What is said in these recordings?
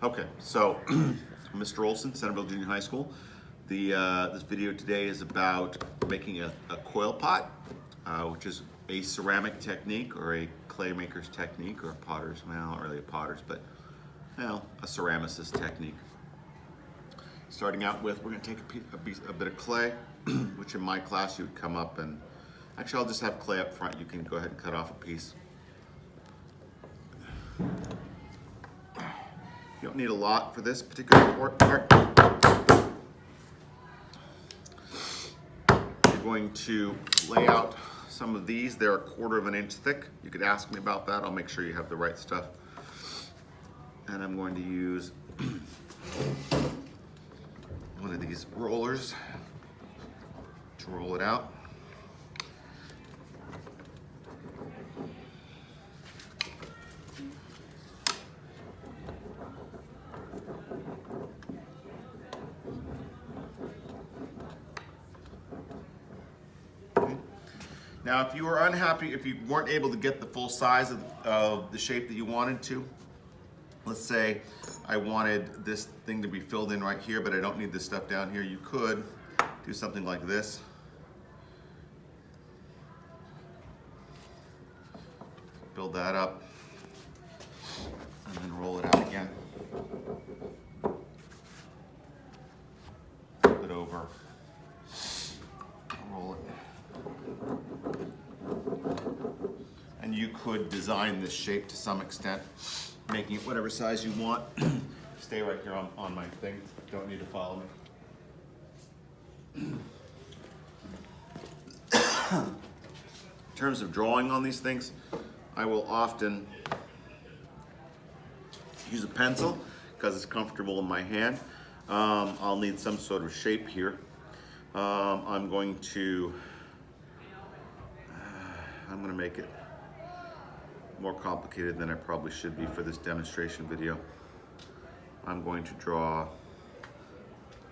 Okay, so Mr. Olson, Centerville Junior High School. This video today is about making a coil pot, which is a ceramic technique or a clay maker's technique or a potter's, well, not really a potter's, but a ceramicist technique. Starting out with, we're going to take a bit of clay, which in my class you would come up and, actually I'll just have clay up front. You can go ahead and cut off a piece. You don't need a lot for this particular part. You're going to lay out some of these. They're a 1/4 of an inch thick. You could ask me about that. I'll make sure you have the right stuff. And I'm going to use one of these rollers to roll it out. Now, if you were unhappy, if you weren't able to get the full size of the shape that you wanted to, let's say I wanted this thing to be filled in right here, but I don't need this stuff down here, you could do something like this. Build that up, and then roll it out again. Flip it over, roll it. And you could design this shape to some extent, making it whatever size you want. Stay right here on my thing. Don't need to follow me. In terms of drawing on these things, I will often use a pencil because it's comfortable in my hand. I'll need some sort of shape here. I'm going to make it more complicated than I probably should be for this demonstration video. I'm going to draw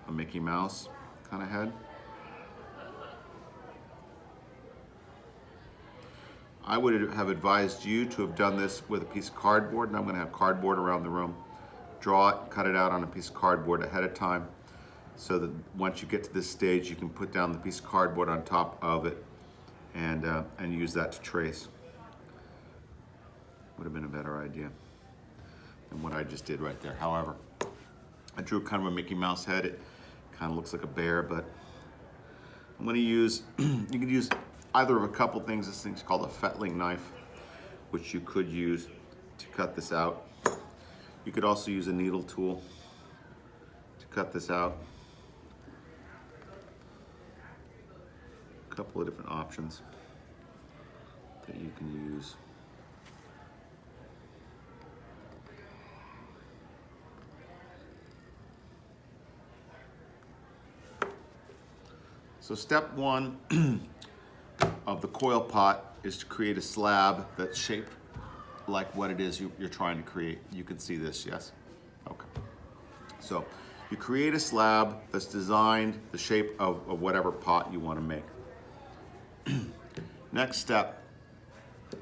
a Mickey Mouse kind of head. I would have advised you to have done this with a piece of cardboard, and I'm going to have cardboard around the room. Draw it, cut it out on a piece of cardboard ahead of time, so that once you get to this stage, you can put down the piece of cardboard on top of it and use that to trace. Would have been a better idea than what I just did right there. However, I drew kind of a Mickey Mouse head. It kind of looks like a bear, but I'm going to use, you can use either of a couple things. This thing's called a fettling knife, which you could use to cut this out. You could also use a needle tool to cut this out. A couple of different options that you can use. So step one of the coil pot is to create a slab that's shaped like what it is you're trying to create. You can see this, yes? Okay. So you create a slab that's designed the shape of whatever pot you want to make. Next step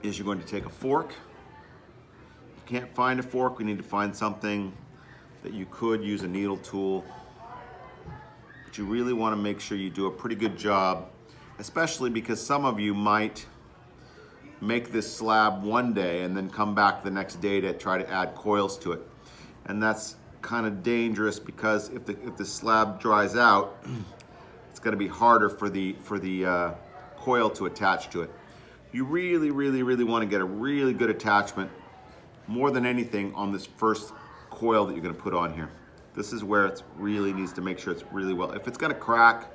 is you're going to take a fork. If you can't find a fork, we need to find something that you could use a needle tool. But you really want to make sure you do a pretty good job, especially because some of you might make this slab one day and then come back the next day to try to add coils to it. And that's kind of dangerous because if the slab dries out, it's going to be harder for the coil to attach to it. You really, really, really want to get a really good attachment, more than anything, on this first coil that you're going to put on here. This is where it really needs to make sure it's really well. If it's going to crack,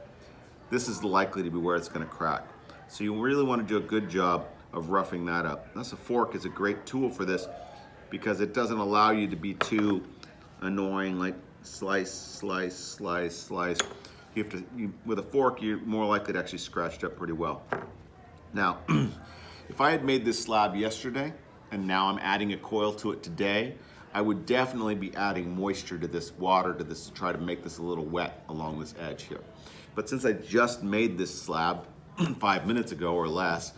this is likely to be where it's going to crack. So you really want to do a good job of roughing that up. Thus, a fork is a great tool for this because it doesn't allow you to be too annoying, like slice, slice, slice, slice. With a fork, you're more likely to actually scratch it up pretty well. Now, if I had made this slab yesterday and now I'm adding a coil to it today, I would definitely be adding moisture to this, water to this, to try to make this a little wet along this edge here. But since I just made this slab 5 minutes ago or less,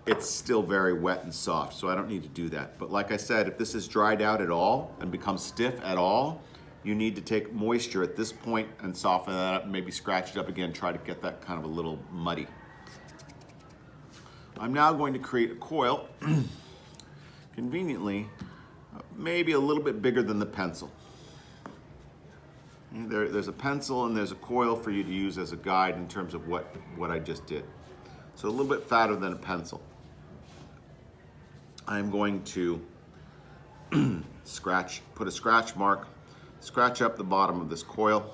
it's still very wet and soft, so I don't need to do that. But like I said, if this is dried out at all and becomes stiff at all, you need to take moisture at this point and soften that up, and maybe scratch it up again, try to get that kind of a little muddy. I'm now going to create a coil, conveniently, maybe a little bit bigger than the pencil. There's a pencil and there's a coil for you to use as a guide in terms of what I just did. So a little bit fatter than a pencil. I'm going to put a scratch mark, scratch up the bottom of this coil.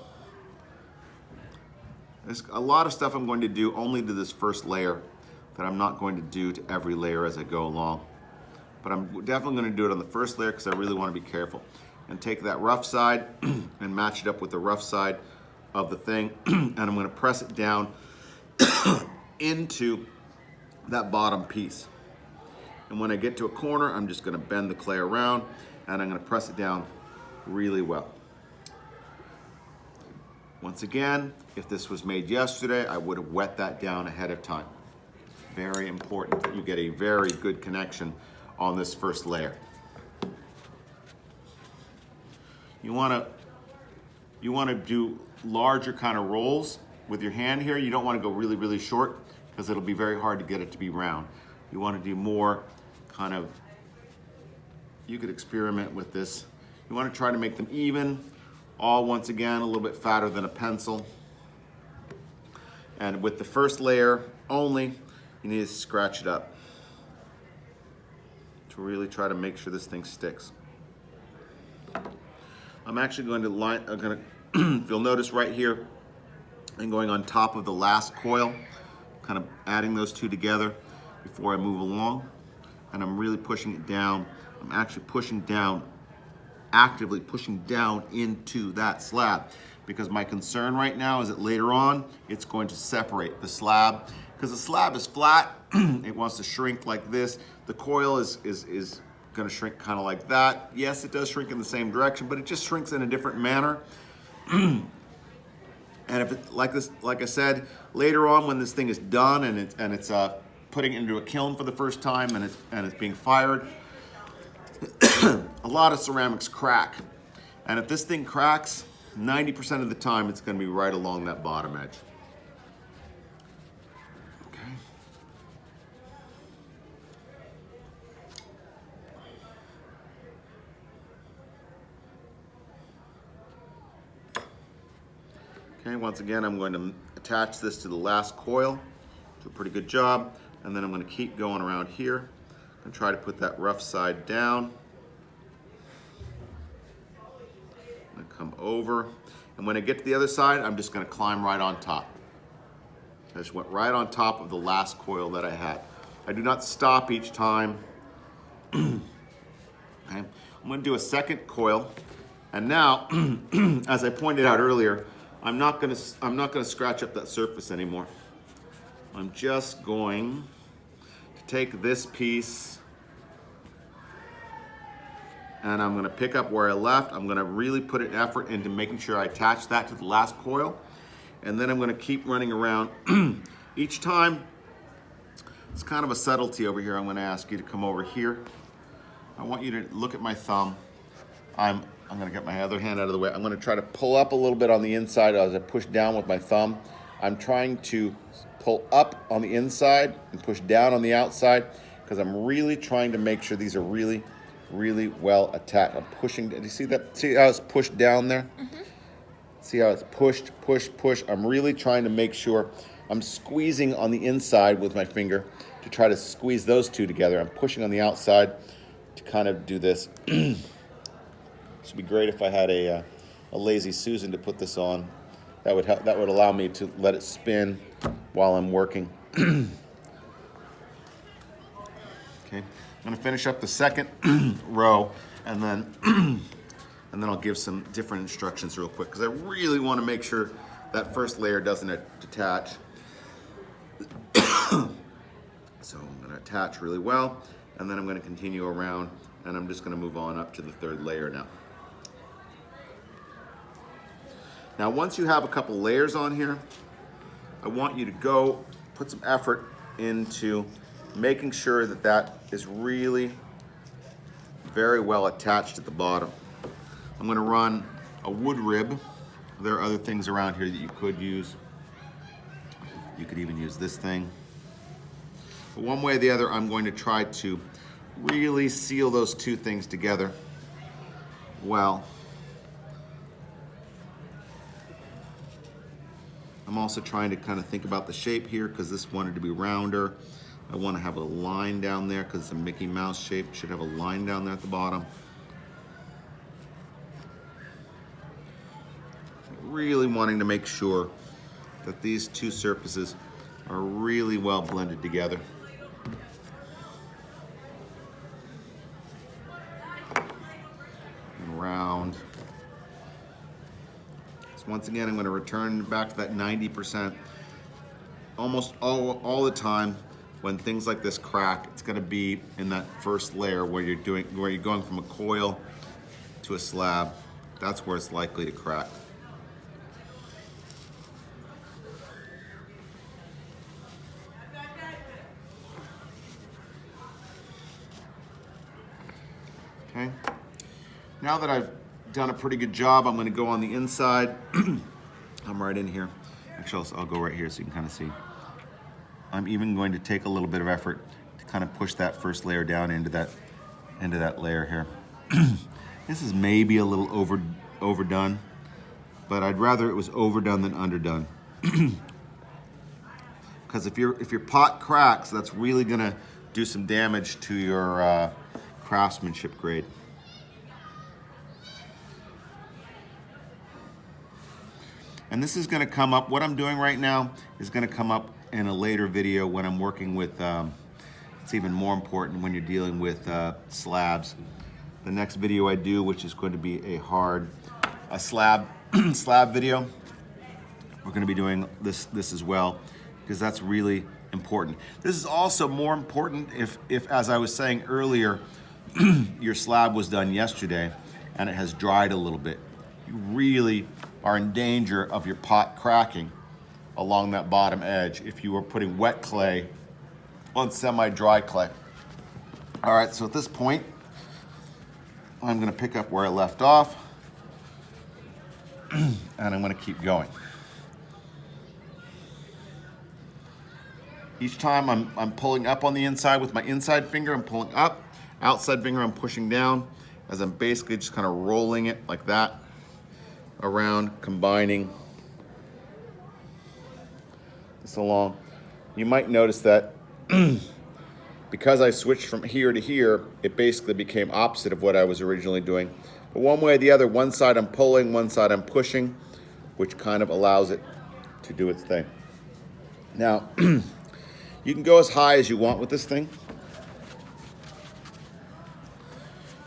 There's a lot of stuff I'm going to do only to this first layer that I'm not going to do to every layer as I go along. But I'm definitely going to do it on the first layer because I really want to be careful. And take that rough side and match it up with the rough side of the thing, and I'm going to press it down into that bottom piece. And when I get to a corner, I'm just going to bend the clay around and I'm going to press it down really well. Once again, if this was made yesterday, I would have wet that down ahead of time. Very important that you get a very good connection on this first layer. You want to do larger kind of rolls with your hand here. You don't want to go really, really short because it'll be very hard to get it to be round. You want to do more kind of, you could experiment with this. You want to try to make them even, all once again a little bit fatter than a pencil. And with the first layer only, you need to scratch it up to really try to make sure this thing sticks. I'm actually going to you'll notice right here, I'm going on top of the last coil, kind of adding those two together before I move along. And I'm really pushing it down. I'm actually pushing down, actively pushing down into that slab, because my concern right now is that later on, it's going to separate the slab, because the slab is flat, it wants to shrink like this. The coil is going to shrink kind of like that. Yes, it does shrink in the same direction, but it just shrinks in a different manner. And if it's like this, like I said, later on when this thing is done and it's putting it into a kiln for the first time and it's being fired, a lot of ceramics crack. And if this thing cracks, 90% of the time it's going to be right along that bottom edge. Okay, once again, I'm going to attach this to the last coil. Do a pretty good job. And then I'm going to keep going around here and try to put that rough side down. I'm going to come over. And when I get to the other side, I'm just going to climb right on top. I just went right on top of the last coil that I had. I do not stop each time. Okay. I'm going to do a second coil. And now, as I pointed out earlier, I'm not going to scratch up that surface anymore. I'm just going to take this piece and I'm going to pick up where I left. I'm going to really put an effort into making sure I attach that to the last coil. And then I'm going to keep running around. Each time, it's kind of a subtlety over here. I'm going to ask you to come over here. I want you to look at my thumb. I'm going to get my other hand out of the way. I'm going to try to pull up a little bit on the inside as I push down with my thumb. I'm trying to pull up on the inside and push down on the outside because I'm really trying to make sure these are really, really well attached. I'm pushing. Do you see that? See how it's pushed down there? Mm-hmm. See how it's pushed, push, push. I'm really trying to make sure I'm squeezing on the inside with my finger to try to squeeze those two together. I'm pushing on the outside to kind of do this. This would be great if I had a lazy Susan to put this on. That would help. That would allow me to let it spin while I'm working. Okay, I'm going to finish up the second row, and then I'll give some different instructions real quick because I really want to make sure that first layer doesn't detach. So I'm going to attach really well, and then I'm going to continue around, and I'm just going to move on up to the third layer now. Now, once you have a couple layers on here, I want you to go put some effort into making sure that that is really very well attached at the bottom. I'm going to run a wood rib. There are other things around here that you could use. You could even use this thing. But one way or the other, I'm going to try to really seal those two things together well. I'm also trying to kind of think about the shape here because this wanted to be rounder. I want to have a line down there because it's a Mickey Mouse shape. It should have a line down there at the bottom. Really wanting to make sure that these two surfaces are really well blended together. And round. So once again, I'm going to return back to that 90%. Almost all the time when things like this crack, it's going to be in that first layer where you're going from a coil to a slab. That's where it's likely to crack. Okay. Now that I've done a pretty good job, I'm going to go on the inside. I'm right in here. Actually, I'll go right here so you can kind of see. I'm even going to take a little bit of effort to kind of push that first layer down into that layer here. This is maybe a little overdone, but I'd rather it was overdone than underdone. Because if your pot cracks, that's really going to do some damage to your craftsmanship grade. And this is going to come up, what I'm doing right now is going to come up in a later video when I'm working with, it's even more important when you're dealing with slabs. The next video I do, which is going to be a slab video, we're going to be doing this as well, because that's really important. This is also more important if as I was saying earlier, your slab was done yesterday and it has dried a little bit. You really are in danger of your pot cracking along that bottom edge if you were putting wet clay on semi-dry clay. All right, so at this point, I'm gonna pick up where I left off and I'm gonna keep going. Each time I'm pulling up on the inside with my inside finger, I'm pulling up, outside finger I'm pushing down as I'm basically just kind of rolling it like that around, combining this along. You might notice that because I switched from here to here, it basically became opposite of what I was originally doing. But one way or the other, one side I'm pulling, one side I'm pushing, which kind of allows it to do its thing. Now, you can go as high as you want with this thing,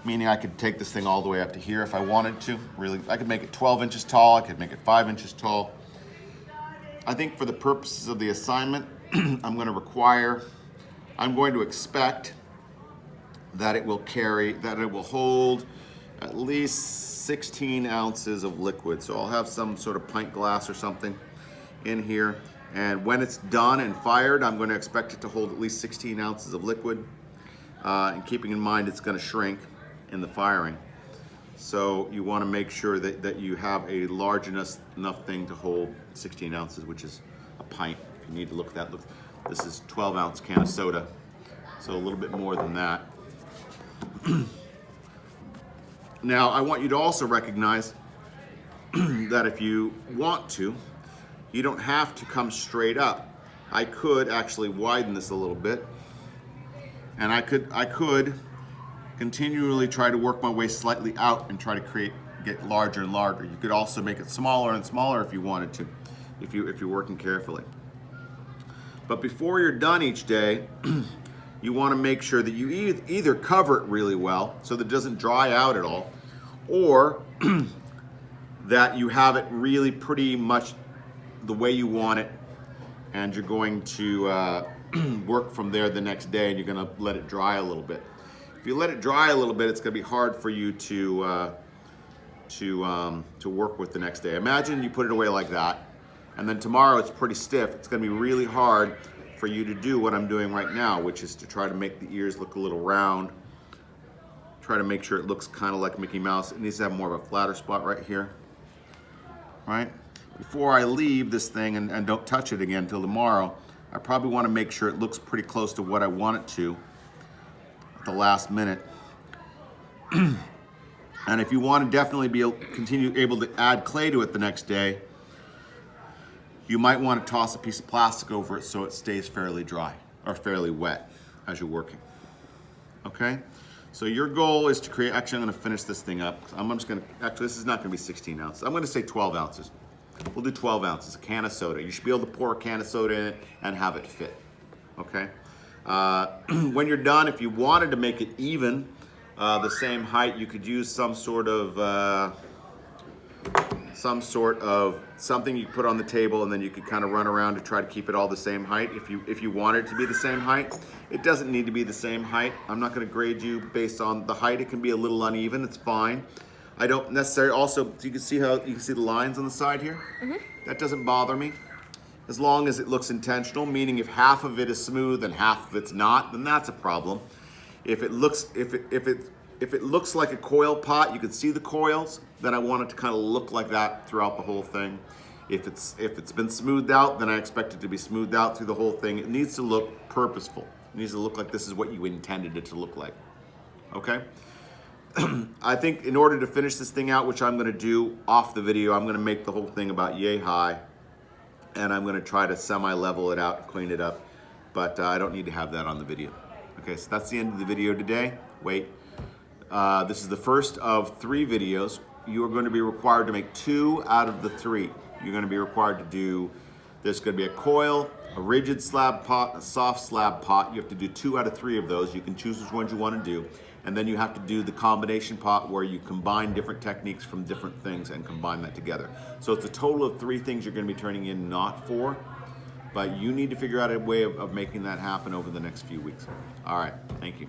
meaning I could take this thing all the way up to here if I wanted to. Really, I could make it 12 inches tall, I could make it 5 inches tall. I think for the purposes of the assignment, I'm going to expect that it will hold at least 16 ounces of liquid. So I'll have some sort of pint glass or something in here. And when it's done and fired, I'm going to expect it to hold at least 16 ounces of liquid. And keeping in mind it's going to shrink in the firing. So you want to make sure that you have a large enough thing to hold 16 ounces, which is a pint. If you need to look at that, look, this is 12-ounce can of soda, so a little bit more than that. Now, I want you to also recognize that if you want to, you don't have to come straight up. I could actually widen this a little bit, and I could continually try to work my way slightly out and try to get larger and larger. You could also make it smaller and smaller if you wanted to, if you're working carefully. But before you're done each day, you want to make sure that you either cover it really well so that it doesn't dry out at all, or that you have it really pretty much the way you want it, and you're going to work from there the next day, and you're going to let it dry a little bit. If you let it dry a little bit, it's going to be hard for you to work with the next day. Imagine you put it away like that, and then tomorrow it's pretty stiff. It's going to be really hard for you to do what I'm doing right now, which is to try to make the ears look a little round. Try to make sure it looks kind of like Mickey Mouse. It needs to have more of a flatter spot right here, right? Before I leave this thing and don't touch it again until tomorrow, I probably want to make sure it looks pretty close to what I want it to at the last minute. And if you want to definitely be able to add clay to it the next day, you might want to toss a piece of plastic over it so it stays fairly dry or fairly wet as you're working. Okay? So your goal is to create, actually I'm going to finish this thing up. I'm just going to, actually this is not going to be 16 ounces. I'm going to say 12 ounces. We'll do 12 ounces, a can of soda. You should be able to pour a can of soda in it and have it fit. Okay? When you're done, if you wanted to make it even, the same height, you could use some sort of something you put on the table, and then you could kind of run around to try to keep it all the same height. If you want it to be the same height, it doesn't need to be the same height. I'm not going to grade you based on the height. It can be a little uneven. It's fine. I don't necessarily. Also, you can see the lines on the side here. Mm-hmm. That doesn't bother me, as long as it looks intentional. Meaning, if half of it is smooth and half of it's not, then that's a problem. If it looks like a coil pot, you can see the coils, then I want it to kind of look like that throughout the whole thing. If it's been smoothed out, then I expect it to be smoothed out through the whole thing. It needs to look purposeful. It needs to look like this is what you intended it to look like. Okay? I think in order to finish this thing out, which I'm going to do off the video, I'm going to make the whole thing about yay high, and I'm going to try to semi-level it out, clean it up, but I don't need to have that on the video. Okay, so that's the end of the video today. Wait. This is the first of 3 videos. You are going to be required to make 2 out of the 3. You're going to be required to do, there's going to be a coil, a rigid slab pot, a soft slab pot. You have to do 2 out of 3 of those. You can choose which ones you want to do. And then you have to do the combination pot where you combine different techniques from different things and combine that together. So it's a total of 3 things you're going to be turning in, not 4. But you need to figure out a way of making that happen over the next few weeks. All right, thank you.